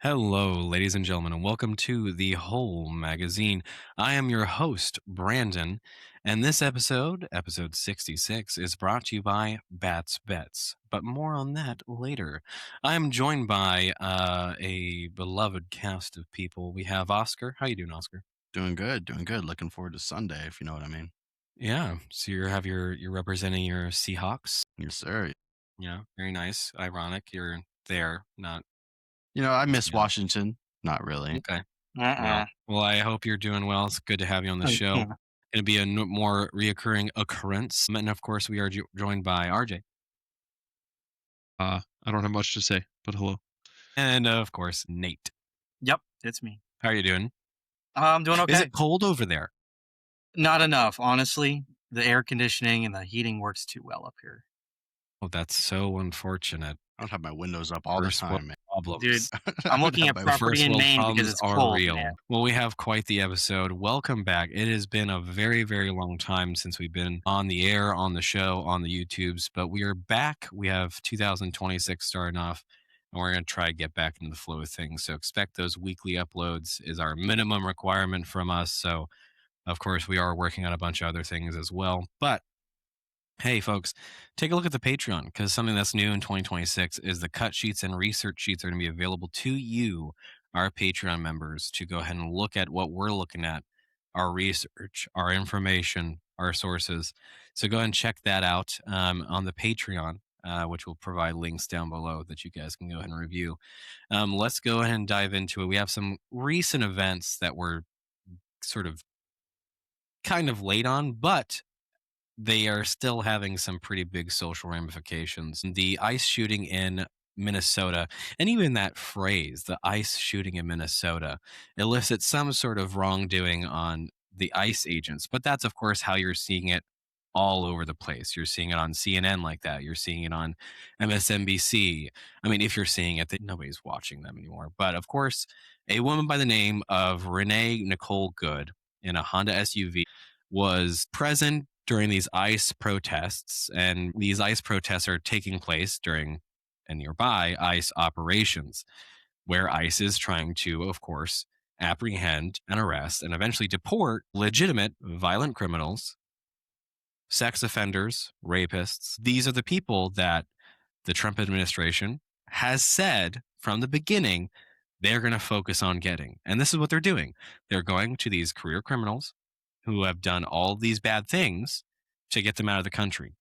Hello, ladies and gentlemen, and welcome to the Whole Magazine. I am your host, Brandon, and this episode, episode 66, is brought to you by Bats Bets. But more on that later. I am joined by a beloved cast of people. We have Oscar. How you doing, Oscar? Doing good, doing good. Looking forward to Sunday, if you know what I mean. Yeah, so you're representing your Seahawks. Yes, sir. Yeah, very nice. Ironic, you're there, not I miss yeah. Washington. Not really. Okay. Well, Uh-uh. I hope you're doing well. It's good to have you on the show. Yeah. Going to be a more reoccurring occurrence. And of course, we are joined by RJ. I don't have much to say, but hello. And of course, Nate. Yep, it's me. How are you doing? I'm doing Is okay. it cold over there? Not enough, honestly. The air conditioning and the heating works too well up here. Oh, that's so unfortunate. I don't have my windows up all the First world time, man. problems. Dude, I'm looking at My The property first in world Maine because problems it's are cold, real. man. Well, we have quite the episode. Welcome back. It has been a very, very long time since we've been on the air, on the show, on the YouTubes, but we are back. We have 2026 starting off, and we're going to try to get back into the flow of things. So expect those weekly uploads is our minimum requirement from us. So, of course, we are working on a bunch of other things as well. But hey, folks, take a look at the Patreon because something that's new in 2026 is the cut sheets and research sheets are going to be available to you, our Patreon members, to go ahead and look at what we're looking at, our research, our information, our sources. So go ahead and check that out on the Patreon, which will provide links down below that you guys can go ahead and review. Let's go ahead and dive into it. We have some recent events that were sort of kind of late on, but they are still having some pretty big social ramifications. The ICE shooting in Minnesota, and even that phrase, the ICE shooting in Minnesota, elicits some sort of wrongdoing on the ICE agents. But that's, of course, how you're seeing it all over the place. You're seeing it on CNN like that. You're seeing it on MSNBC. I mean, if you're seeing it, that nobody's watching them anymore. But of course, a woman by the name of Renee Nicole Good in a Honda SUV was present during these ICE protests, and these ICE protests are taking place during and nearby ICE operations, where ICE is trying to, of course, apprehend and arrest and eventually deport legitimate violent criminals, sex offenders, rapists. These are the people that the Trump administration has said from the beginning they're going to focus on getting. And this is what they're doing. They're going to these career criminals who have done all these bad things to get them out of the country.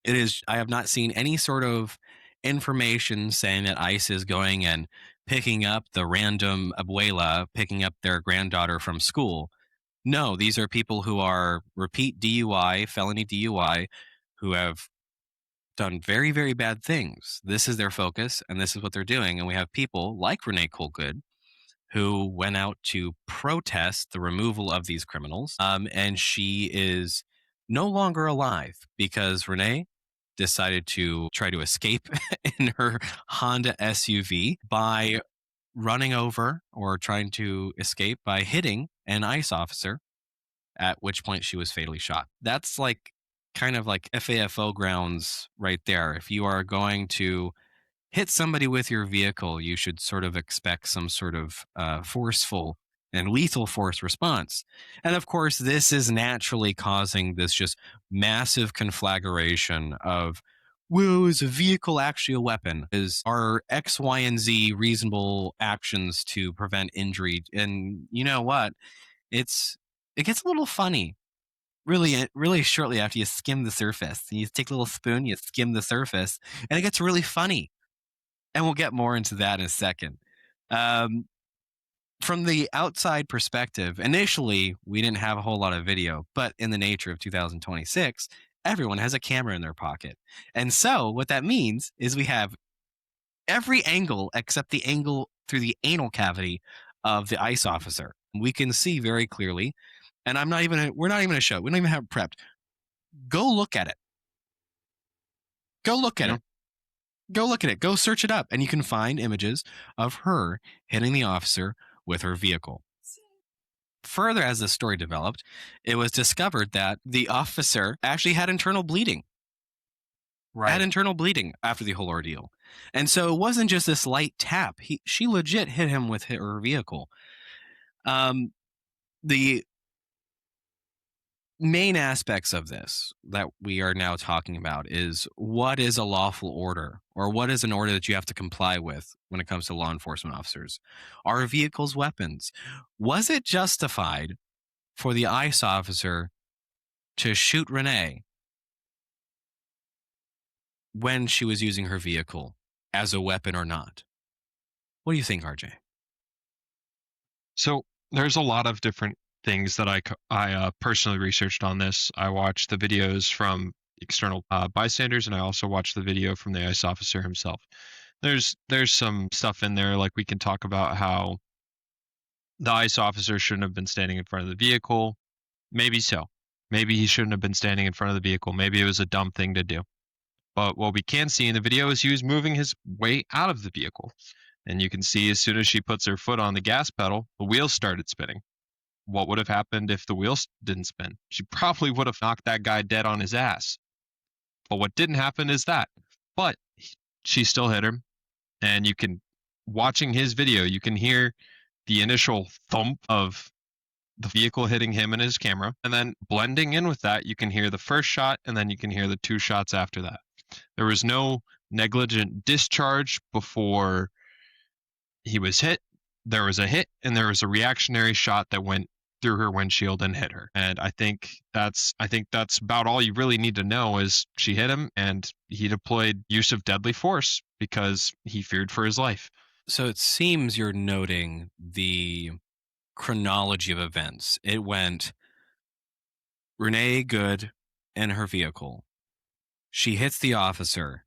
I have not seen any sort of information saying that ICE is going and picking up the random abuela, picking up their granddaughter from school. No, these are people who are repeat DUI, felony DUI, who have done very, very bad things. This is their focus, and this is what they're doing. And we have people like Renee Colgood who went out to protest the removal of these criminals. And she is no longer alive because Renee decided to try to escape in her Honda SUV by running over or trying to escape by hitting an ICE officer, at which point she was fatally shot. That's like kind of like FAFO grounds right there. If you are going to hit somebody with your vehicle, you should sort of expect some sort of forceful and lethal force response. And of course, this is naturally causing this just massive conflagration of, well, is a vehicle actually a weapon? Are X, Y, and Z reasonable actions to prevent injury? And you know what? It gets a little funny really shortly after you skim the surface. You take a little spoon, you skim the surface, and it gets really funny. And we'll get more into that in a second. From the outside perspective, initially, we didn't have a whole lot of video, but in the nature of 2026, everyone has a camera in their pocket. And so what that means is we have every angle except the angle through the anal cavity of the ICE officer. We can see very clearly, and we're not even going to show it. We don't even have it prepped. Go look at it. Go look at it. Go look at it. Go search it up, and you can find images of her hitting the officer with her vehicle. Further, as the story developed, it was discovered that the officer actually had internal bleeding. Right. Had internal bleeding after the whole ordeal. And so it wasn't just this light tap. She legit hit him with her vehicle. The main aspects of this that we are now talking about is what is a lawful order, or what is an order that you have to comply with when it comes to law enforcement officers? Are vehicles weapons? Was it justified for the ICE officer to shoot Renee when she was using her vehicle as a weapon or not? What do you think, RJ? So there's a lot of different things that I personally researched on this. I watched the videos from external bystanders, and I also watched the video from the ICE officer himself. There's some stuff in there, like we can talk about how the ICE officer shouldn't have been standing in front of the vehicle. Maybe so. Maybe he shouldn't have been standing in front of the vehicle. Maybe it was a dumb thing to do. But what we can see in the video is he was moving his way out of the vehicle. And you can see as soon as she puts her foot on the gas pedal, the wheels started spinning. What would have happened if the wheels didn't spin? She probably would have knocked that guy dead on his ass. But what didn't happen is that. But she still hit him. And you can, watching his video, you can hear the initial thump of the vehicle hitting him and his camera. And then blending in with that, you can hear the first shot, and then you can hear the two shots after that. There was no negligent discharge before he was hit. There was a hit, and there was a reactionary shot that went through her windshield and hit her. And I think that's about all you really need to know is she hit him, and he deployed use of deadly force because he feared for his life. So it seems you're noting the chronology of events. It went Renee Good in her vehicle. She hits the officer,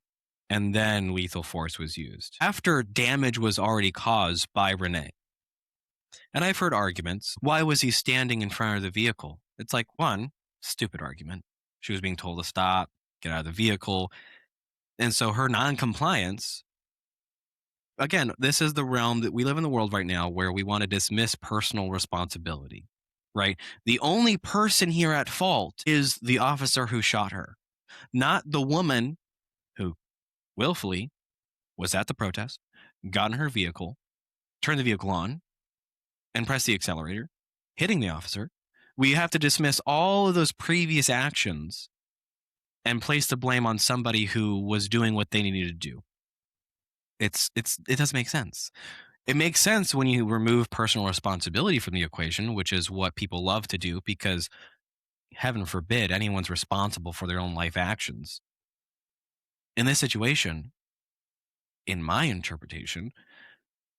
and then lethal force was used after damage was already caused by Renee. And I've heard arguments. Why was he standing in front of the vehicle? It's like, one, stupid argument. She was being told to stop, get out of the vehicle. And so her non-compliance, again, this is the realm that we live in the world right now where we want to dismiss personal responsibility, right? The only person here at fault is the officer who shot her, not the woman who willfully was at the protest, got in her vehicle, turned the vehicle on, and pressed the accelerator, hitting the officer. We have to dismiss all of those previous actions and place the blame on somebody who was doing what they needed to do. It doesn't make sense. It makes sense when you remove personal responsibility from the equation, which is what people love to do because, heaven forbid, anyone's responsible for their own life actions. In this situation, in my interpretation,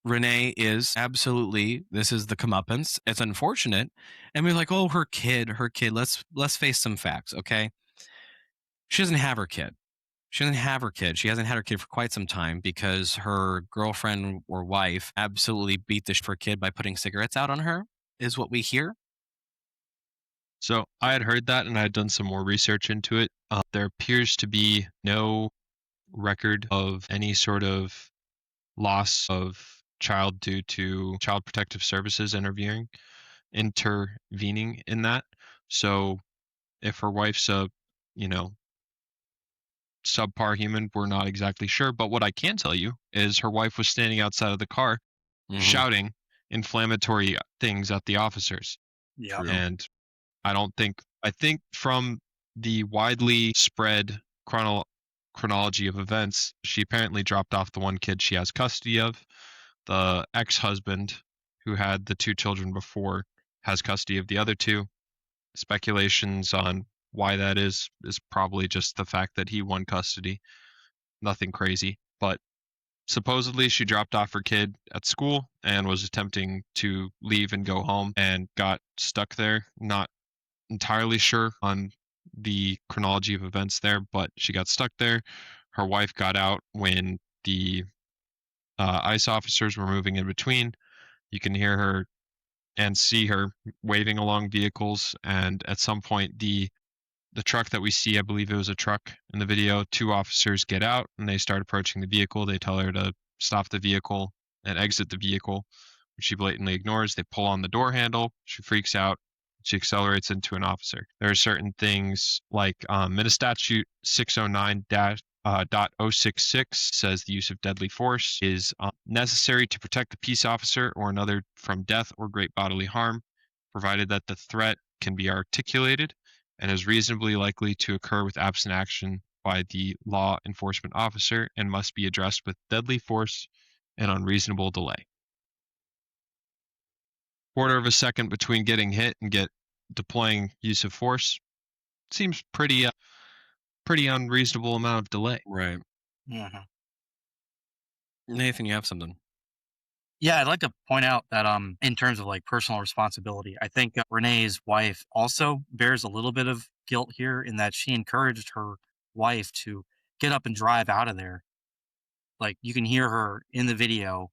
Renee is absolutely, this is the comeuppance. It's unfortunate. And we're like, oh, her kid. Let's face some facts, okay? She doesn't have her kid. She doesn't have her kid. She hasn't had her kid for quite some time because her girlfriend or wife absolutely beat the shit for her kid by putting cigarettes out on her, is what we hear. So I had heard that, and I had done some more research into it. There appears to be no record of any sort of loss of child due to Child Protective Services intervening in that. So if her wife's a, subpar human, we're not exactly sure. But what I can tell you is her wife was standing outside of the car shouting inflammatory things at the officers. Yeah. And I think from the widely spread chronology of events, she apparently dropped off the one kid she has custody of. The ex-husband, who had the two children before, has custody of the other two. Speculations on why that is probably just the fact that he won custody. Nothing crazy. But supposedly she dropped off her kid at school and was attempting to leave and go home and got stuck there. Not entirely sure on the chronology of events there, but she got stuck there. Her wife got out when the ICE officers were moving in between. You can hear her and see her waving along vehicles, and at some point the truck that we see, I believe it was a truck in the video, two officers get out and they start approaching the vehicle. They tell her to stop the vehicle and exit the vehicle, which she blatantly ignores. They pull on the door handle. She freaks out. She accelerates into an officer. There are certain things like in a statute 609 .066 says the use of deadly force is necessary to protect the peace officer or another from death or great bodily harm, provided that the threat can be articulated and is reasonably likely to occur with absent action by the law enforcement officer and must be addressed with deadly force and unreasonable delay. Quarter of a second between getting hit and deploying use of force seems pretty unreasonable amount of delay. Right. Mhm. Nathan, you have something. Yeah, I'd like to point out that in terms of like personal responsibility, I think Renee's wife also bears a little bit of guilt here in that she encouraged her wife to get up and drive out of there. Like you can hear her in the video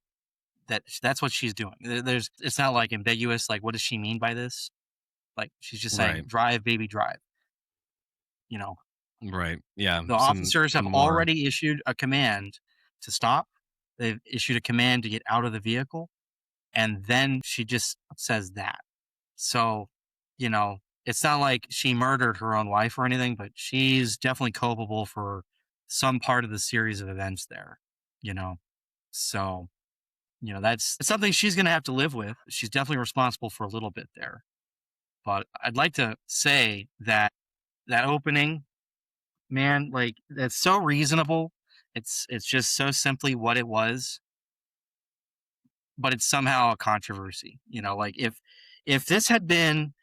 that's what she's doing. It's not like ambiguous. Like what does she mean by this? Like she's just saying, Right. "Drive, baby, drive." You know, Right. Yeah. the Some officers have more. already issued a command to stop. They've issued a command to get out of the vehicle, and then she just says that. So, it's not like she murdered her own wife or anything, but she's definitely culpable for some part of the series of events there, you know. So, that's something she's going to have to live with. She's definitely responsible for a little bit there. But I'd like to say that that opening, man, like that's so reasonable. It's just so simply what it was, but it's somehow a controversy. Like if this had been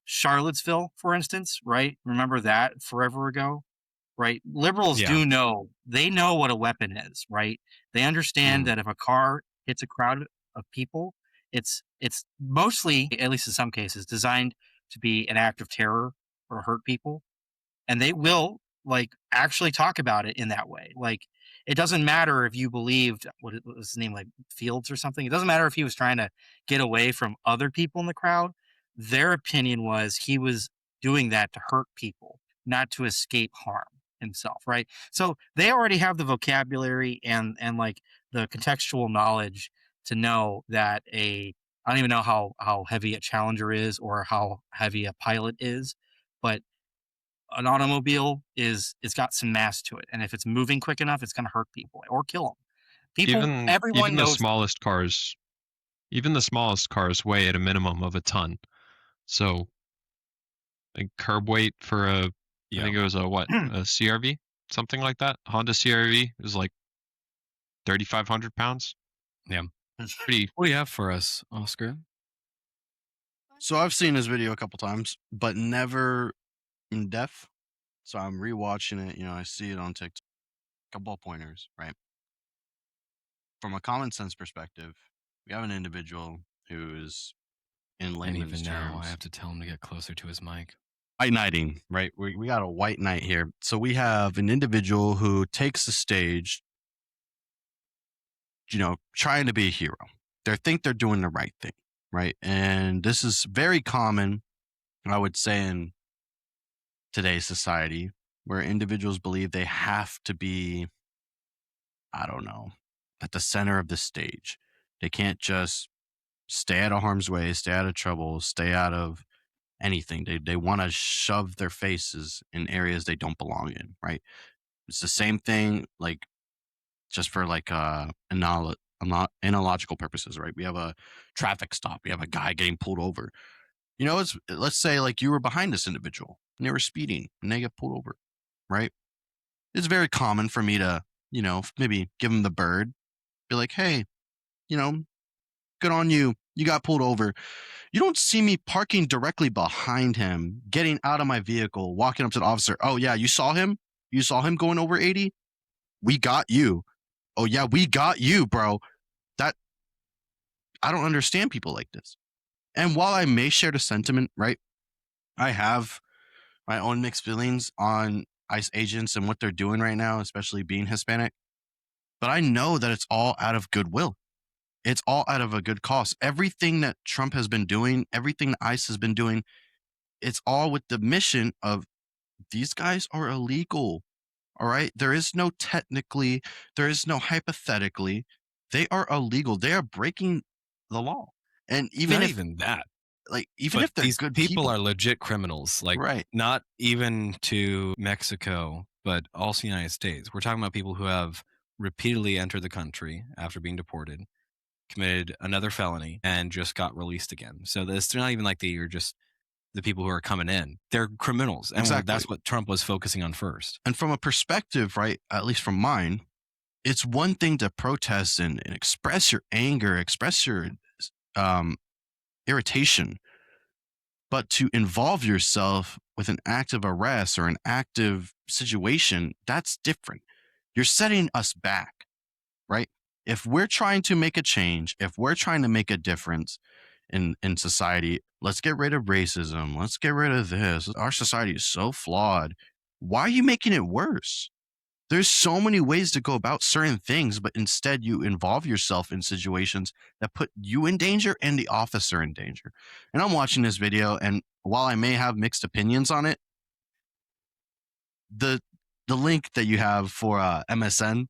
Charlottesville, for instance, right? Remember that forever ago, right? Liberals Yeah. they know what a weapon is, right? They understand Mhm. that if a car hits a crowd of people, it's mostly, at least in some cases, designed to be an act of terror or hurt people, and they will like actually talk about it in that way. Like it doesn't matter if you believed what was his name, like Fields or something. It doesn't matter if he was trying to get away from other people in the crowd. Their opinion was he was doing that to hurt people, not to escape harm himself, right? So they already have the vocabulary and like the contextual knowledge to know that a I don't even know how heavy a Challenger is or how heavy a Pilot is, but an automobile it's got some mass to it, and if it's moving quick enough, it's going to hurt people or kill them. Everyone Even the knows that. smallest cars, weigh at a minimum of a ton. So, like curb weight for I Yeah. think it was a CRV, something like that. Honda CRV is like 3,500 pounds. Yeah. Pretty. What do you have for us, Oscar? So I've seen this video a couple times, but never in depth. So I'm rewatching it. I see it on TikTok. Couple of pointers, right? From a common sense perspective, we have an individual who is, in And layman's even now, I terms, have to tell him to get closer to his mic. white knighting, right? We got a white knight here. So we have an individual who takes the stage, trying to be a hero. They think they're doing the right thing, right? And this is very common, I would say, in today's society, where individuals believe they have to be, I don't know, at the center of the stage. They can't just stay out of harm's way, stay out of trouble, stay out of anything. They want to shove their faces in areas they don't belong in, right? It's the same thing, like just for like analogical purposes, right? We have a traffic stop. We have a guy getting pulled over. Let's say like you were behind this individual and they were speeding and they get pulled over, right? It's very common for me to, maybe give them the bird, be like, hey, good on you. You got pulled over. You don't see me parking directly behind him, getting out of my vehicle, walking up to the officer. Oh, yeah, you saw him? You saw him going over 80? We got you. Oh, yeah, we got you, bro. I don't understand people like this. And while I may share the sentiment, right, I have my own mixed feelings on ICE agents and what they're doing right now, especially being Hispanic. But I know that it's all out of goodwill. It's all out of a good cause. Everything that Trump has been doing, everything that ICE has been doing, it's all with the mission of these guys are illegal. All right. There is no technically, there is no hypothetically. They are illegal. They are breaking the law. And even Not if, even that. even But if they're these good people people, are legit criminals. Like, right? not even to Mexico but also the United States. We're talking about people who have repeatedly entered the country after being deported, committed another felony, and just got released again. So it's not even like you're just the people who are coming in. They're criminals. And Exactly. that's what Trump was focusing on first. And from a perspective, right, at least from mine, it's one thing to protest and express your anger, express your irritation, but to involve yourself with an active arrest or an active situation, that's different. You're setting us back, right? If we're trying to make a change, if we're trying to make a difference in society, let's get rid of racism. Let's get rid of this. Our society is so flawed. Why are you making it worse? There's so many ways to go about certain things, but instead you involve yourself in situations that put you in danger and the officer in danger. And I'm watching this video, and while I may have mixed opinions on it, the link that you have for MSN,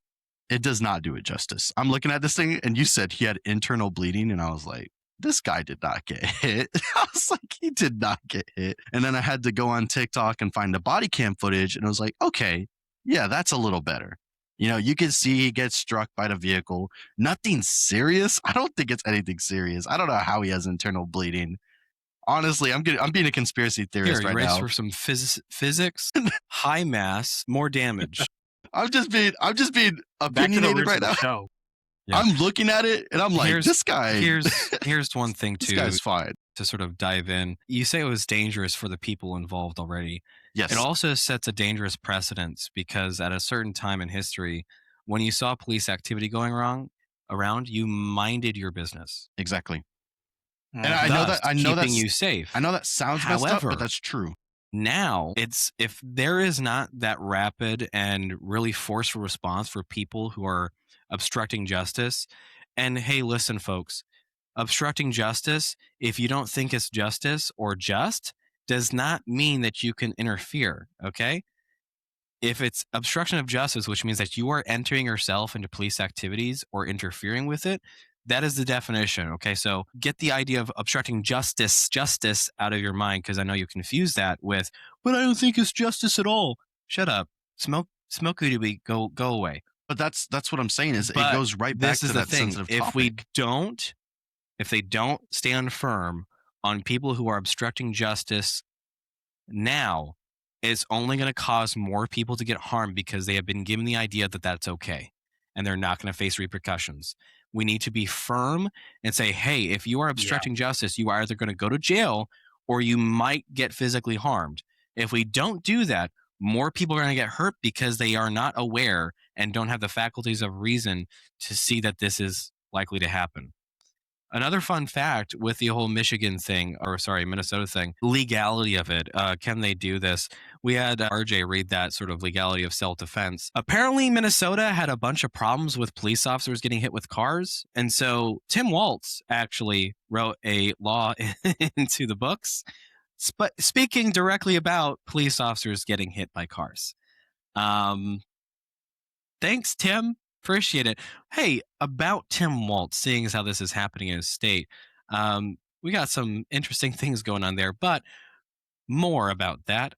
it does not do it justice. I'm looking at this thing, and you said he had internal bleeding, and I was like, this guy did not get hit. I was like, he did not get hit. And then I had to go on TikTok and find the body cam footage, and I was like, okay, yeah, that's a little better. You know, you can see he gets struck by the vehicle. Nothing serious. I don't think it's anything serious. I don't know how he has internal bleeding. Honestly, I'm being a conspiracy theorist Here, you right race now. for some physics, high mass, more damage. I'm just being Back to the opinionated roots right of the now. show. Yeah. I'm looking at it and I'm like, this guy. Here's one thing this guy's fine. to sort of dive in. You say it was dangerous for the people involved already. Yes, It also sets a dangerous precedence because at a certain time in history, when you saw police activity going wrong around, you minded your business. exactly. Mm. And I know thus that I know keeping that's you safe. I know that sounds messed up, However, but that's true. now it's if there is not that rapid and really forceful response for people who are obstructing justice, and hey, listen, folks, obstructing justice, if you don't think it's justice or just, does not mean that you can interfere. Okay. If it's obstruction of justice, which means that you are entering yourself into police activities or interfering with it, that is the definition. Okay. So get the idea of obstructing justice out of your mind, because I know you confuse that with, but I don't think it's justice at all. Shut up. Smoke weed, go away. But that's what I'm saying is But it goes right back this to is that the thing. sensitive If topic. they don't stand firm on people who are obstructing justice now, it's only going to cause more people to get harmed because they have been given the idea that that's okay and they're not going to face repercussions. We need to be firm and say, hey, if you are obstructing justice, you are either going to go to jail or you might get physically harmed. If we don't do that, more people are going to get hurt because they are not aware and don't have the faculties of reason to see that this is likely to happen. Another fun fact with the whole Minnesota thing, legality of it. Can they do this? We had RJ read that sort of legality of self-defense. Apparently, Minnesota had a bunch of problems with police officers getting hit with cars. And so Tim Walz actually wrote a law into the books, speaking directly about police officers getting hit by cars. Thanks, Tim. Appreciate it. Hey, about Tim Walz, seeing as how this is happening in his state, we got some interesting things going on there, but more about that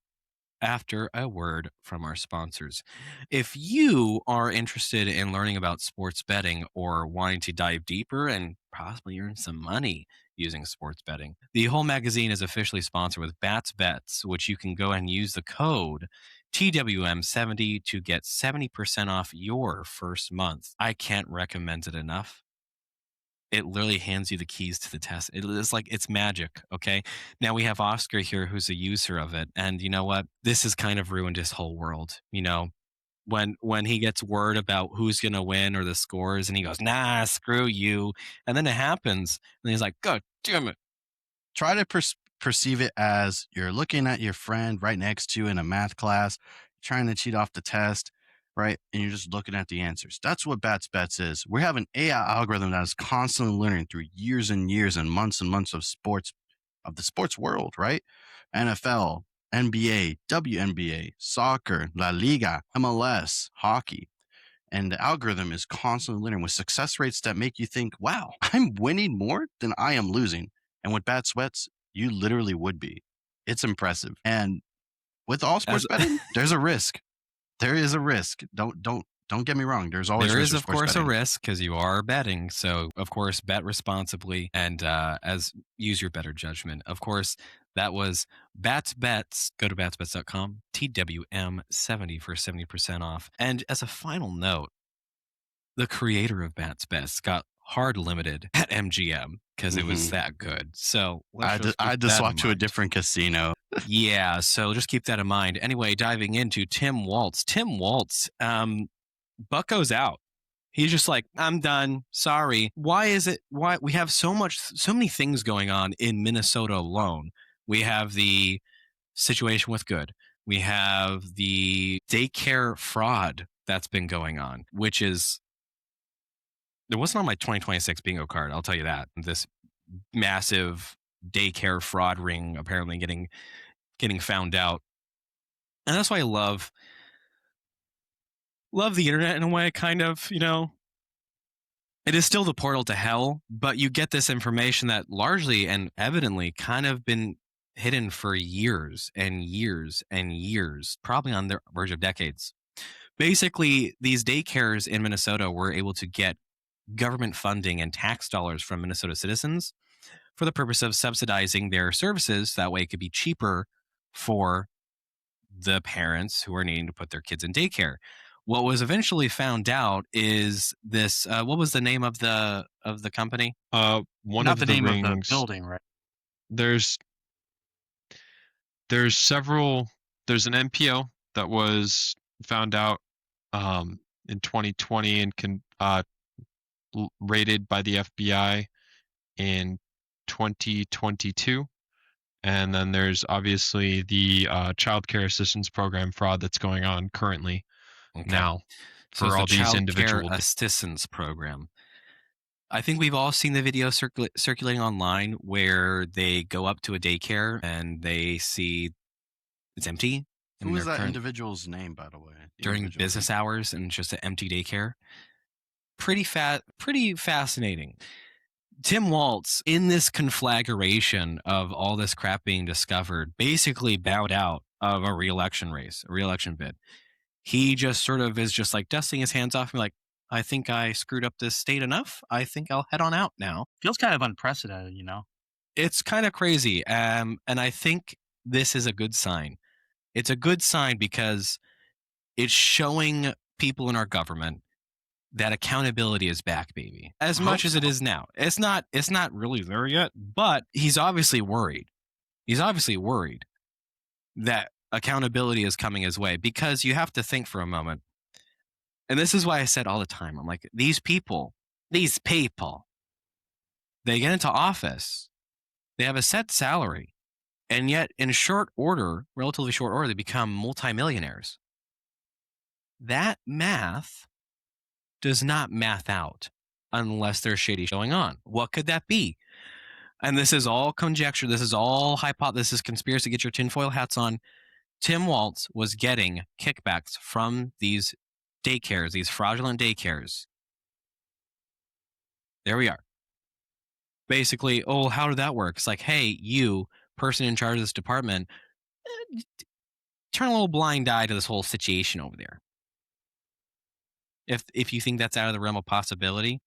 after a word from our sponsors. If you are interested in learning about sports betting or wanting to dive deeper and possibly earn some money using sports betting, the whole magazine is officially sponsored with Bats Bets, which you can go and use the code TWM70 to get 70% off your first month. I can't recommend it enough. It literally hands you the keys to the test. It's like it's magic. Okay. Now we have Oscar here, who's a user of it. And you know what? This has kind of ruined his whole world. You know, when he gets word about who's going to win or the scores and he goes, nah, screw you. And then it happens. And he's like, God damn it. Try to perceive it as you're looking at your friend right next to you in a math class, trying to cheat off the test, right? And you're just looking at the answers. That's what Bats Bets is. We have an AI algorithm that is constantly learning through years and years and months of sports, of the sports world, right? NFL, NBA, WNBA, soccer, La Liga, MLS, hockey. And the algorithm is constantly learning with success rates that make you think, wow, I'm winning more than I am losing. And with Bad Sweats, you literally would be. It's impressive. And with all sports betting, there's a risk. there is a risk. Don't get me wrong. There's always There risk is, with of sports course, a betting. risk because you are betting. So, of course, bet responsibly and as use your better judgment. Of course, that was Bats Bets. Go to batsbets.com, TWM70 for 70% off. And as a final note, the creator of Bats Bets got hard limited at MGM because it was Mhm. that good. So I let's had to, just I keep had to that swap in to a mind. different casino. Yeah, so just keep that in mind. Anyway, diving into Tim Walz. Tim Walz, Bucko's out. He's just like, I'm done. Sorry. Why is it? Why we have so many things going on in Minnesota alone? We have the situation with Good. We have the daycare fraud that's been going on, which is it wasn't on my 2026 bingo card. I'll tell you that. This massive daycare fraud ring apparently getting found out, and that's why I love the internet in a way. Kind of, it is still the portal to hell, but you get this information that largely and evidently kind of been hidden for years and years and years, probably on the verge of decades. Basically, these daycares in Minnesota were able to get government funding and tax dollars from Minnesota citizens for the purpose of subsidizing their services. That way, it could be cheaper for the parents who are needing to put their kids in daycare. What was eventually found out is this. What was the name of the company? One Not of the the name of the rings. building, right? There's there's several. There's an NPO that was found out in 2020 and raided by the FBI in 2022. And then there's obviously the child care assistance program fraud that's going on currently Okay. now So it's for the all these Child Care individual. Assistance Program. I think we've all seen the video circulating online where they go up to a daycare and they see it's empty Who in was their that current individual's name, by the way? The during individual's business name? hours and just an empty daycare. Pretty fascinating. Tim Walz, in this conflagration of all this crap being discovered, basically bowed out of a reelection race, a reelection bid. He just sort of is just like dusting his hands off and like, I think I screwed up this state enough. I think I'll head on out now. Feels kind of unprecedented, you know? It's kind of crazy. And I think this is a good sign. It's a good sign because it's showing people in our government that accountability is back, baby. As I much hope as it so. is now. It's not really there yet, but he's obviously worried. He's obviously worried that accountability is coming his way because you have to think for a moment. And this is why I said all the time, I'm like, these people, they get into office, they have a set salary, and yet in short order, relatively short order, they become multimillionaires. That math does not math out unless there's shady going on. What could that be? And this is all conjecture. This is all hypothesis. This is conspiracy. Get your tinfoil hats on. Tim Walz was getting kickbacks from these daycares, these fraudulent daycares. There we are. Basically, oh, how did that work? It's like, hey, you, person in charge of this department, turn a little blind eye to this whole situation over there. If you think that's out of the realm of possibility,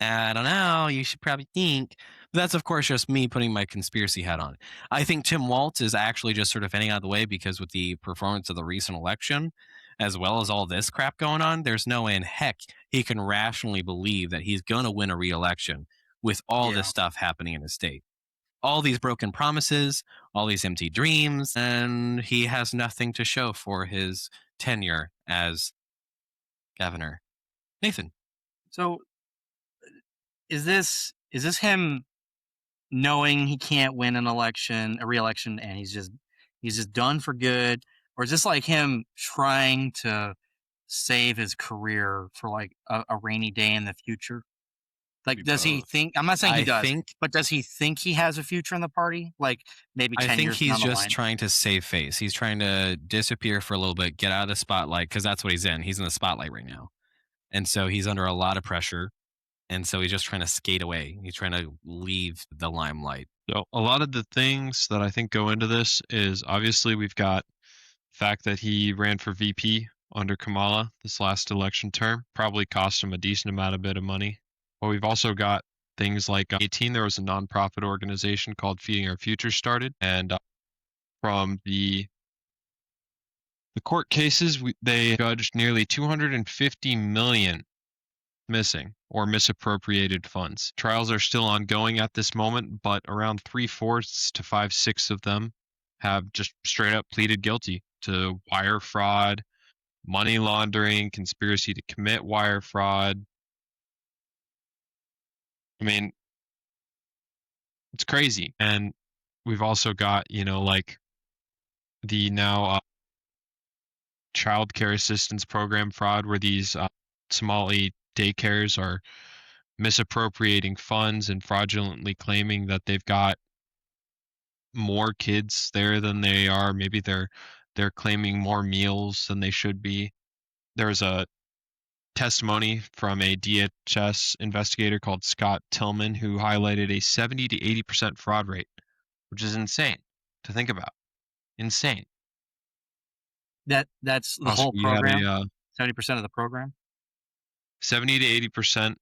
I don't know. You should probably think. But that's, of course, just me putting my conspiracy hat on. I think Tim Walz is actually just sort of heading out of the way because with the performance of the recent election, as well as all this crap going on, there's no way in heck he can rationally believe that he's going to win a re-election with all this stuff happening in his state. All these broken promises, all these empty dreams, and he has nothing to show for his tenure as governor. Nathan. So is this him knowing he can't win a re-election, and he's just done for good, or is this like him trying to save his career for like a rainy day in the future? Like, does he think? I'm not saying he does, but does he think he has a future in the party? Like maybe 10 I think years he's down the just line. trying to save face. He's trying to disappear for a little bit, get out of the spotlight, because that's what he's in. He's in the spotlight right now. And so he's under a lot of pressure. And so he's just trying to skate away. He's trying to leave the limelight. So a lot of the things that I think go into this is obviously we've got fact that he ran for VP under Kamala this last election term probably cost him a decent amount of bit of money. But we've also got things like 18, there was a nonprofit organization called Feeding Our Future started, and from the court cases, they judged nearly 250 million missing or misappropriated funds. Trials are still ongoing at this moment, but around 3/4 to 5/6 of them have just straight up pleaded guilty to wire fraud, money laundering, conspiracy to commit wire fraud. I mean, it's crazy. And we've also got, like the now child care assistance program fraud, where these Somali daycares are misappropriating funds and fraudulently claiming that they've got more kids there than they are. Maybe they're claiming more meals than they should be. There's a testimony from a DHS investigator called Scott Tillman who highlighted a 70 to 80% fraud rate, which is insane to think about. Insane. That's the Also, whole you had program. a 70% of the program. 70 to 80%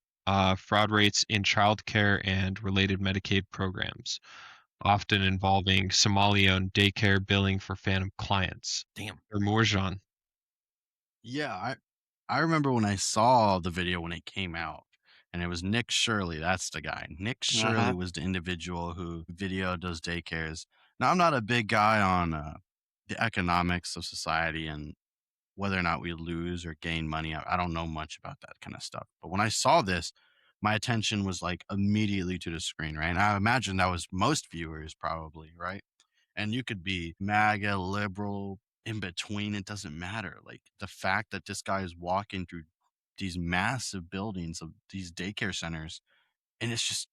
fraud rates in childcare and related Medicaid programs, often involving Somali-owned daycare billing for phantom clients. Damn. Or Morjan. Yeah, I remember when I saw the video when it came out, and it was Nick Shirley. That's the guy. Nick Shirley was the individual who videoed those daycares. Now, I'm not a big guy on the economics of society and whether or not we lose or gain money. I don't know much about that kind of stuff. But when I saw this, my attention was like immediately to the screen, right? And I imagine that was most viewers probably, right? And you could be MAGA, liberal, in between, it doesn't matter. Like the fact that this guy is walking through these massive buildings of these daycare centers, and it's just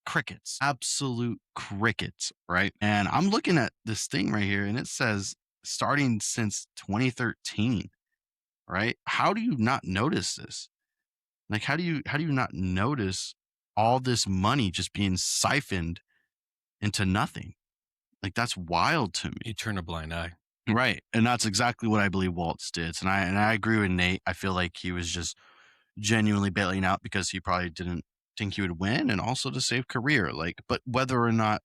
crickets, absolute crickets, right? And I'm looking at this thing right here, and it says starting since 2013, right? How do you not notice this? Like, how do you not notice all this money just being siphoned into nothing? Like, that's wild to me. You turn a blind eye. Right. And that's exactly what I believe Waltz did. And I agree with Nate. I feel like he was just genuinely bailing out because he probably didn't think he would win and also to save career. Like, but whether or not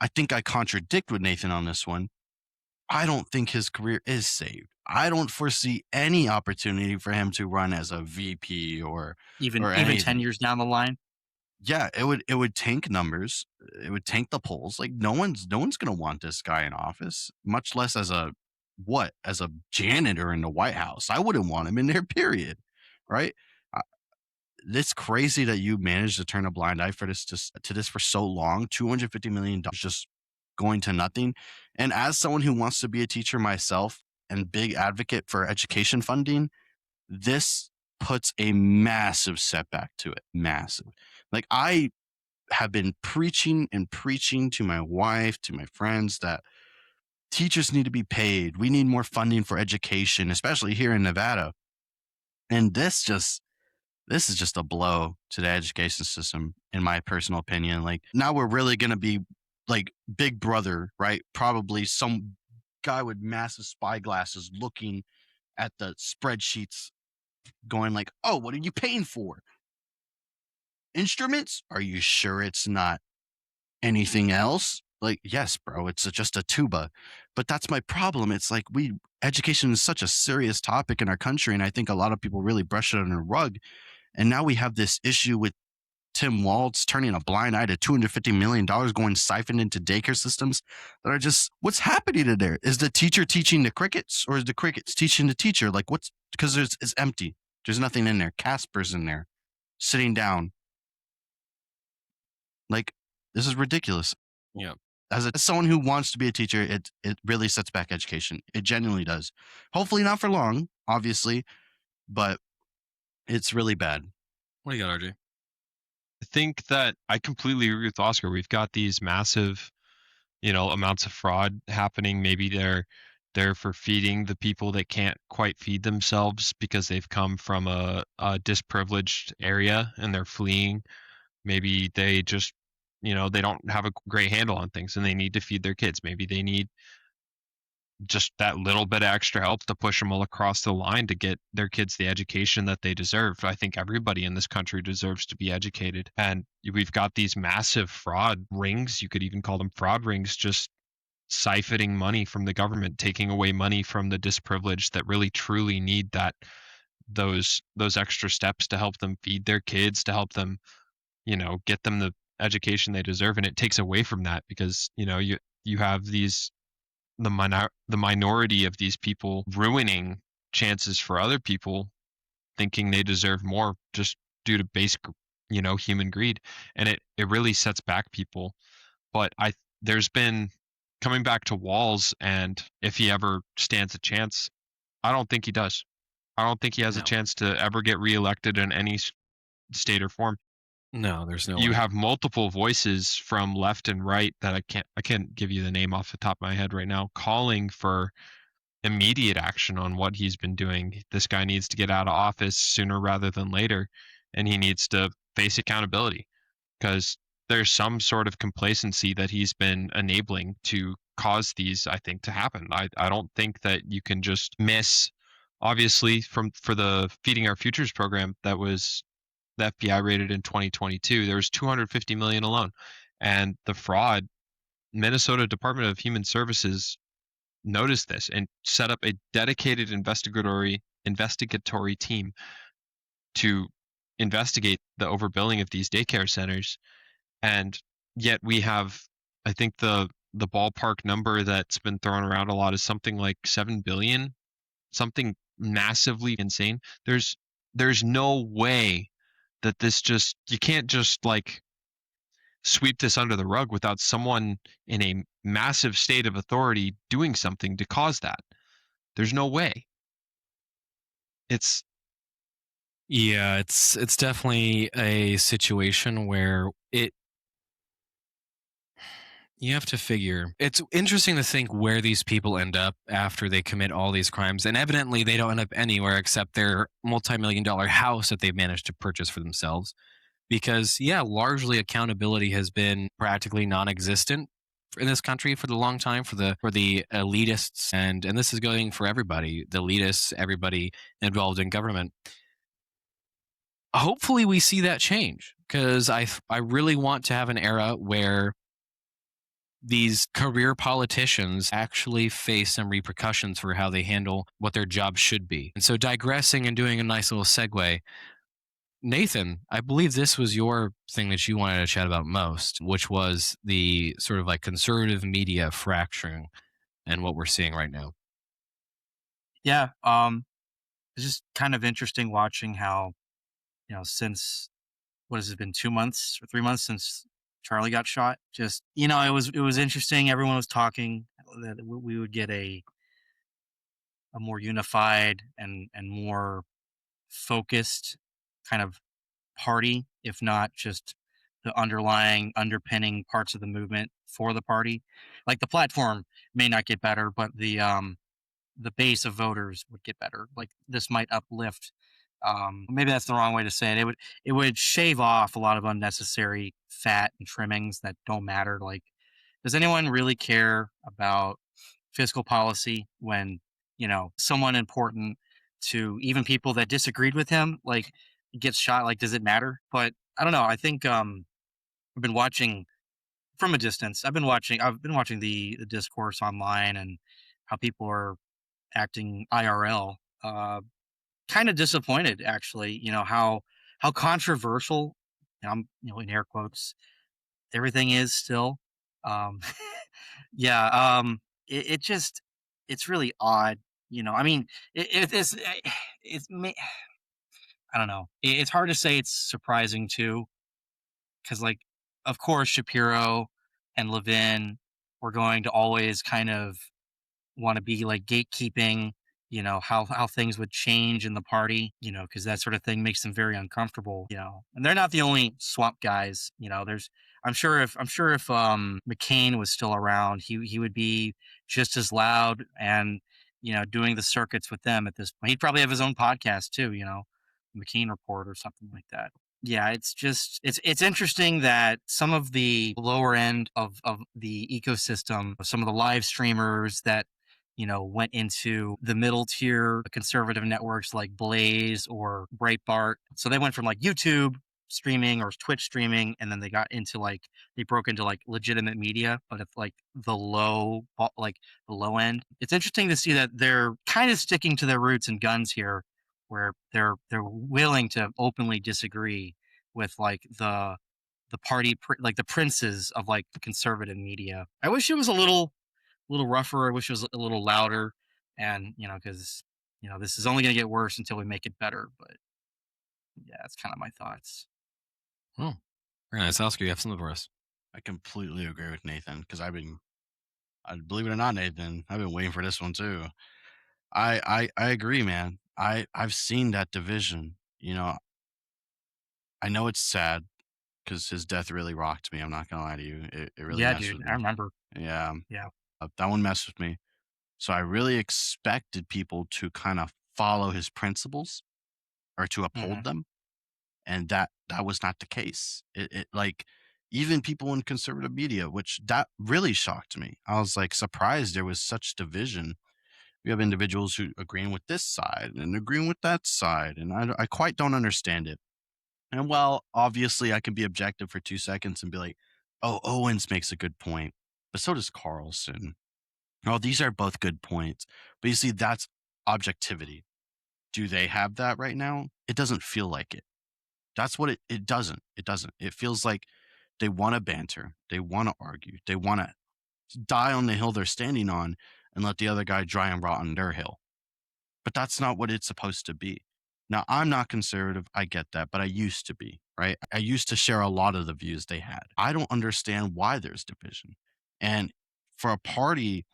I think I contradict with Nathan on this one, I don't think his career is saved. I don't foresee any opportunity for him to run as a VP or Even or 10 anything. years down the line. Yeah, it would tank numbers. It would tank the polls. Like no one's gonna want this guy in office, much less as a janitor in the White House. I wouldn't want him in there. Period. Right? Uh, It's crazy that you managed to turn a blind eye for this to this for so long. $250 million just going to nothing. And as someone who wants to be a teacher myself and big advocate for education funding, this puts a massive setback to it. Massive. Like I have been preaching and preaching to my wife, to my friends that teachers need to be paid. We need more funding for education, especially here in Nevada. And this is just a blow to the education system, in my personal opinion. Like now we're really gonna be like Big Brother, right? Probably some guy with massive spy glasses looking at the spreadsheets going like, oh, what are you paying for? Instruments? Are you sure it's not anything else? Like, yes, bro, it's just a tuba. But that's my problem. It's like education is such a serious topic in our country, and I think a lot of people really brush it under the rug. And now we have this issue with Tim Walz turning a blind eye to $250 million going siphoned into daycare systems that are just, what's happening in there? Is the teacher teaching the crickets or is the crickets teaching the teacher? Like because it's empty. There's nothing in there. Casper's in there sitting down. Like, this is ridiculous. Yeah. As someone who wants to be a teacher, it really sets back education. It genuinely does. Hopefully not for long, obviously, but it's really bad. What do you got, RJ? I think that I completely agree with Oscar. We've got these massive, amounts of fraud happening. Maybe they're for feeding the people that can't quite feed themselves because they've come from a disprivileged area and they're fleeing. Maybe they just, they don't have a great handle on things and they need to feed their kids. Maybe they need just that little bit of extra help to push them all across the line to get their kids the education that they deserve. I think everybody in this country deserves to be educated. And we've got these massive fraud rings, you could even call them fraud rings, just siphoning money from the government, taking away money from the disprivileged that really truly need those extra steps to help them feed their kids, to help them, get them the education they deserve. And it takes away from that because, you have the minority of these people ruining chances for other people, thinking they deserve more just due to basic, human greed. And it really sets back people. But there's been, coming back to Walz, and if he ever stands a chance, I don't think he does. I don't think he has a No, chance to ever get reelected in any state or form. no, there's no You way. have multiple voices from left and right that I can't give you the name off the top of my head right now, calling for immediate action on what he's been doing. This guy needs to get out of office sooner rather than later, and he needs to face accountability because there's some sort of complacency that he's been enabling to cause these, I think, to happen. I don't think that you can just miss. Obviously, for the Feeding Our Futures program that was the FBI rated in 2022, there was 250 million alone, and the fraud. Minnesota Department of Human Services noticed this and set up a dedicated investigatory team to investigate the overbilling of these daycare centers. And yet we have, I think the ballpark number that's been thrown around a lot is something like 7 billion, something massively insane. There's no way that you can't just like sweep this under the rug without someone in a massive state of authority doing something to cause that. There's no way. It's Yeah, it's definitely a situation where you have to figure. It's interesting to think where these people end up after they commit all these crimes, and evidently they don't end up anywhere except their multi-million dollar house that they've managed to purchase for themselves. Because yeah, largely accountability has been practically non-existent in this country for the long time for the elitists, and this is going for everybody, the elitists, everybody involved in government. Hopefully we see that change because I really want to have an era where these career politicians actually face some repercussions for how they handle what their job should be. And so, digressing and doing a nice little segue, Nathan, I believe this was your thing that you wanted to chat about most, which was the sort of like conservative media fracturing and what we're seeing right now. Yeah, it's just kind of interesting watching how, since what has it been, 2 months or 3 months since Charlie got shot? Just, it was interesting. Everyone was talking that we would get a more unified and more focused kind of party, if not just the underlying underpinning parts of the movement for the party. Like the platform may not get better, but the base of voters would get better. Like this might uplift. Maybe that's the wrong way to say it. It would shave off a lot of unnecessary fat and trimmings that don't matter. Like, does anyone really care about fiscal policy when someone important to even people that disagreed with him like gets shot? Like, does it matter? But I don't know. I think I've been watching from a distance. I've been watching the discourse online and how people are acting IRL. Kind of disappointed actually. How controversial, and I'm in air quotes, everything is still. Um, yeah. It just it's really odd. I mean, it's I don't know. It's hard to say it's surprising too, because like, of course, Shapiro and Levin were going to always kind of want to be like gatekeeping, how things would change in the party, because that sort of thing makes them very uncomfortable, and they're not the only swamp guys. There's I'm sure if McCain was still around, he would be just as loud and doing the circuits with them at this point. He'd probably have his own podcast too, McCain Report or something like that. Yeah, it's just it's interesting that some of the lower end of the ecosystem, some of the live streamers that went into the middle tier conservative networks like Blaze or Breitbart. So they went from like YouTube streaming or Twitch streaming, and then they broke into like legitimate media, but it's like the low end. It's interesting to see that they're kind of sticking to their roots and guns here, where they're willing to openly disagree with like the like the princes of like the conservative media. I wish it was a little rougher. I wish it was a little louder, and because this is only going to get worse until we make it better. But yeah, that's kind of my thoughts. Oh, very nice. Oscar, you have something for us. I completely agree with Nathan because I believe it or not, Nathan, I've been waiting for this one too. I agree, man. I've seen that division. I know it's sad because his death really rocked me. I'm not gonna lie to you. It really Yeah, messed dude, with I me. remember. Yeah, Yeah. that one messed with me. So I really expected people to kind of follow his principles or to Hmm. uphold them, and that was not the case. It like even people in conservative media, which that really shocked me. I was like surprised there was such division. We have individuals who agreeing with this side and agreeing with that side, and I quite don't understand it. And while obviously I can be objective for 2 seconds and be like, "Oh, Owens makes a good point," but so does Carlson. Oh, these are both good points. But you see, that's objectivity. Do they have that right now? It doesn't feel like it. That's what it doesn't. It doesn't. It feels like they want to banter. They want to argue. They want to die on the hill they're standing on and let the other guy dry and rot on their hill. But that's not what it's supposed to be. Now, I'm not conservative. I get that, but I used to be, right? I used to share a lot of the views they had. I don't understand why there's division. And for a party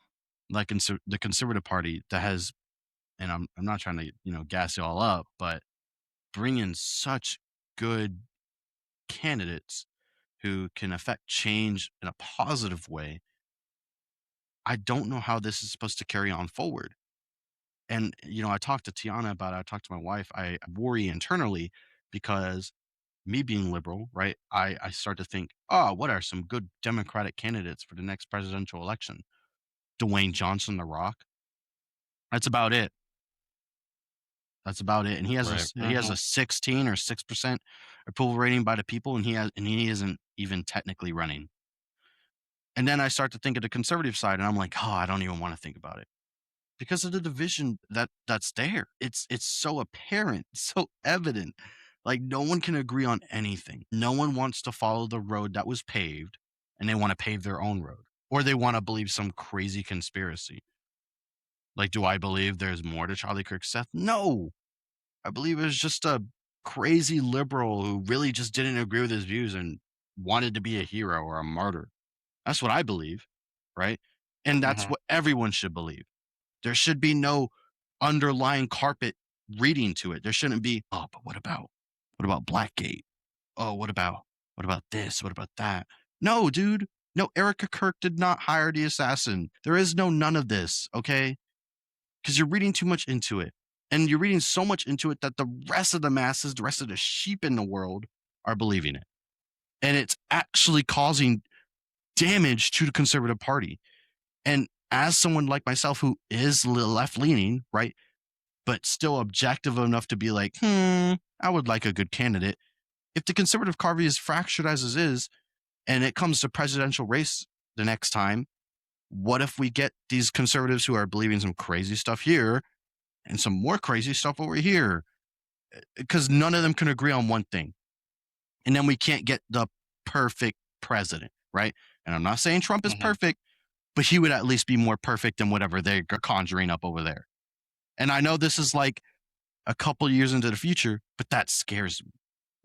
like the conservative party that has, and I'm not trying to, gas you all up, but bring in such good candidates who can affect change in a positive way. I don't know how this is supposed to carry on forward. And, I talked to Tiana about it. I talked to my wife. I worry internally because me being liberal, right? I start to think, oh, what are some good Democratic candidates for the next presidential election? Dwayne Johnson, The Rock. That's about it. That's about it. And Right. he has Hmm. a 16 or 6% approval rating by the people, and he isn't even technically running. And then I start to think of the conservative side, and I'm like, oh, I don't even want to think about it because of the division that's there. It's so apparent, so evident. Like no one can agree on anything. No one wants to follow the road that was paved, and they want to pave their own road, or they want to believe some crazy conspiracy. Like, do I believe there's more to Charlie Kirk's death? No, I believe it was just a crazy liberal who really just didn't agree with his views and wanted to be a hero or a martyr. That's what I believe, right? And that's Hmm. what everyone should believe. There should be no underlying carpet reading to it. There shouldn't be, oh, but what about Blackgate? Oh, what about this? What about that? No, dude. No, Erica Kirk did not hire the assassin. There is none of this, okay? Because you're reading too much into it. And you're reading so much into it that the rest of the masses, the rest of the sheep in the world are believing it. And it's actually causing damage to the conservative party. And as someone like myself who is left leaning, right, but still objective enough to be like, I would like a good candidate. If the conservative party is fractured as it is, and it comes to presidential race the next time, what if we get these conservatives who are believing some crazy stuff here and some more crazy stuff over here? Because none of them can agree on one thing. And then we can't get the perfect president, right? And I'm not saying Trump is Hmm. perfect, but he would at least be more perfect than whatever they're conjuring up over there. And I know this is like a couple years into the future, but that scares me.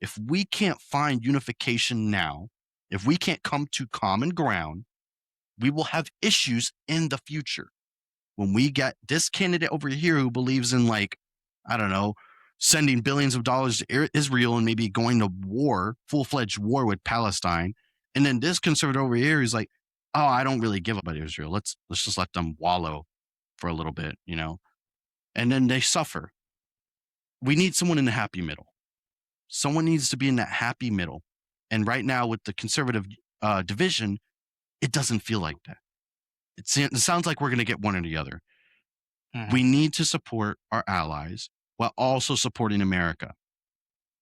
If we can't find unification now, if we can't come to common ground, we will have issues in the future. When we get this candidate over here who believes in, like, I don't know, sending billions of dollars to Israel and maybe going to war, full-fledged war with Palestine, and then this conservative over here is like, oh, I don't really give about Israel. Let's just let them wallow for a little bit, and then they suffer. We need someone in the happy middle. Someone needs to be in that happy middle. And right now, with the conservative division, it doesn't feel like that. It sounds like we're going to get one or the other. Mhm. We need to support our allies while also supporting America,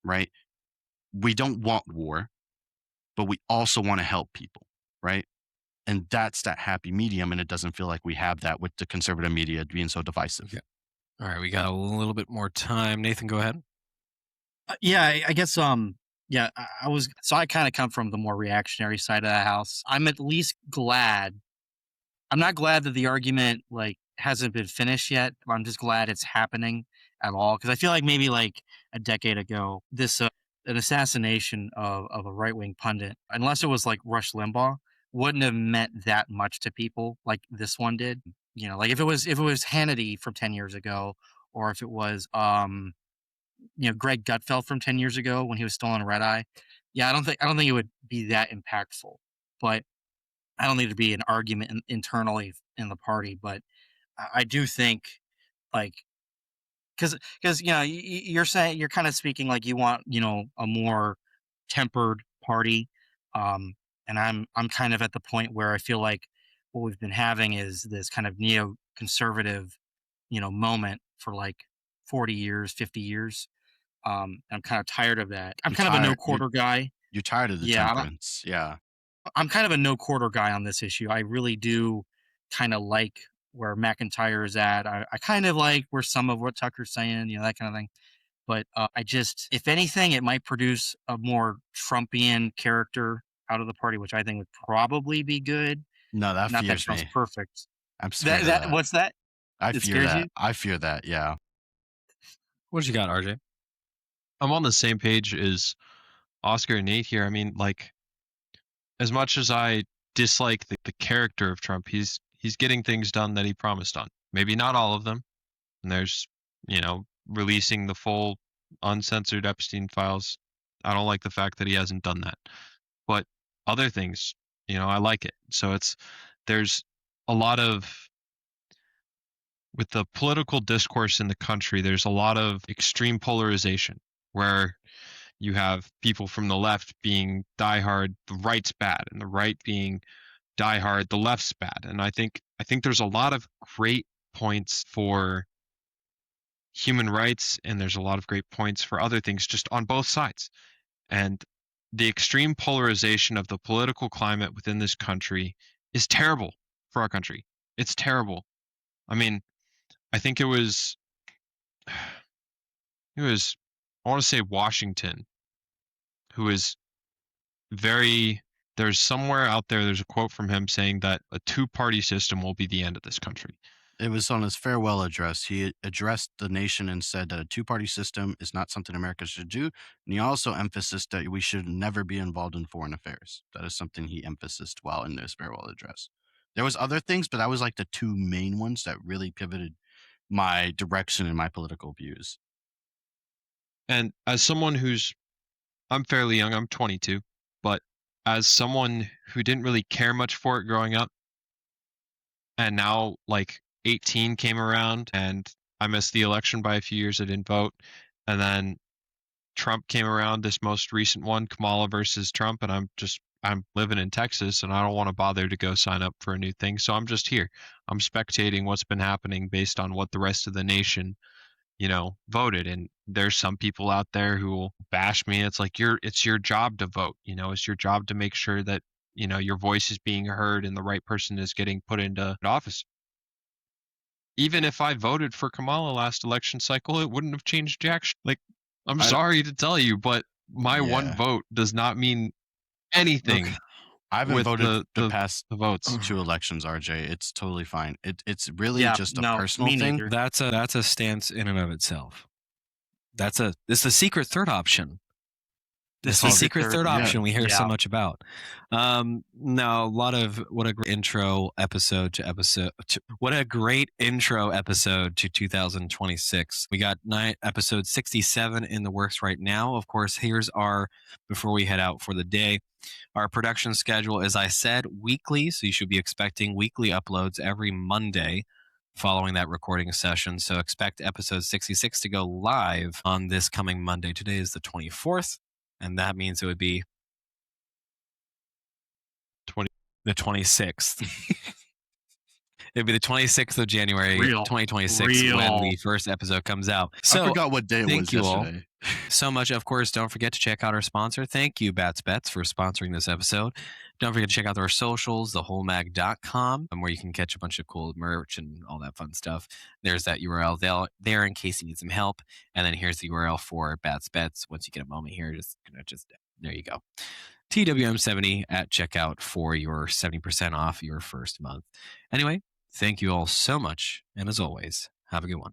right? We don't want war, but we also want to help people, right? And that's that happy medium. And it doesn't feel like we have that with the conservative media being so divisive. Okay. All right, we got a little bit more time. Nathan, go ahead. Yeah, I guess yeah, I was so I kind of come from the more reactionary side of the house. I'm at least glad. I'm not glad that the argument like hasn't been finished yet. But I'm just glad it's happening at all because I feel like maybe like a decade ago, this an assassination of a right wing pundit, unless it was like Rush Limbaugh, wouldn't have meant that much to people like this one did. You know, like if it was Hannity from 10 years ago, or if it was Greg Gutfeld from 10 years ago when he was still on Red Eye. Yeah, I don't think it would be that impactful. But I don't need to be an argument internally in the party. But I do think like because you're saying you're kind of speaking like you want a more tempered party, and I'm kind of at the point where I feel like what we've been having is this kind of neoconservative moment for like 40 years, 50 years. I'm kind of tired of that. I'm I'm kind of a no tired. quarter guy. You're tired of the Yeah, temperance. Yeah. I'm kind of a no quarter guy on this issue. I really do kind of like where McIntyre is at. I kind of like where some of what Tucker's saying, that kind of thing. But I just, if anything, it might produce a more Trumpian character out of the party, which I think would probably be good. No, that Not that fears Trump's me. perfect. I'm scared of that. What's that? I It fear scares that. you? I fear that. Yeah. What you got, RJ? I'm on the same page as Oscar and Nate here. I mean, like, as much as I dislike the character of Trump, he's getting things done that he promised on. Maybe not all of them. And there's, releasing the full uncensored Epstein files. I don't like the fact that he hasn't done that. But other things, I like it. So there's a lot of with the political discourse in the country, there's a lot of extreme polarization where you have people from the left being diehard, the right's bad, and the right being diehard, the left's bad. And I think there's a lot of great points for human rights, and there's a lot of great points for other things just on both sides. And the extreme polarization of the political climate within this country is terrible for our country. It's terrible. I mean, I think it was I want to say Washington, who is very there's somewhere out there there's a quote from him saying that a two-party system will be the end of this country. It was on his farewell address. He addressed the nation and said that a two-party system is not something America should do. And he also emphasized that we should never be involved in foreign affairs. That is something he emphasized while in his farewell address. There was other things, but that was like the two main ones that really pivoted my direction in my political views. And as someone I'm fairly young, I'm 22, but as someone who didn't really care much for it growing up, and now like 18 came around and I missed the election by a few years, I didn't vote, and then Trump came around, this most recent one, Kamala versus Trump, and I'm living in Texas and I don't want to bother to go sign up for a new thing, so I'm just here. I'm spectating what's been happening based on what the rest of the nation voted. And there's some people out there who will bash me. It's like it's your job to vote. It's your job to make sure that your voice is being heard and the right person is getting put into office. Even if I voted for Kamala last election cycle, it wouldn't have changed jack. Like, I'm sorry to tell you, but my one vote does not mean anything. Look, I haven't with voted the the past votes. two elections, RJ. It's totally fine. It's really Yeah, just a no, personal me thing. neither. that's a stance in and of itself. It's the secret third option. This is the Secret secret third, third yeah. option we hear so Yeah. much about. Now, what a great intro episode to what a great intro episode to 2026. We got episode 67 in the works right now. Of course, before we head out for the day, our production schedule, as I said, weekly. So you should be expecting weekly uploads every Monday following that recording session. So expect episode 66 to go live on this coming Monday. Today is the 24th. And that means it would be 20. the 26th. It'll be the 26th of January, Real. 2026 when the first episode comes out. I So forgot what day it thank was you all yesterday. so much. Of course, don't forget to check out our sponsor. Thank you, Bats Bets, for sponsoring this episode. Don't forget to check out our socials, thewholemag.com, where you can catch a bunch of cool merch and all that fun stuff. There's that URL there in case you need some help. And then here's the URL for Bats Bets. Once you get a moment here, just there you go. TWM70 at checkout for your 70% off your first month. Anyway, thank you all so much. And as always, have a good one.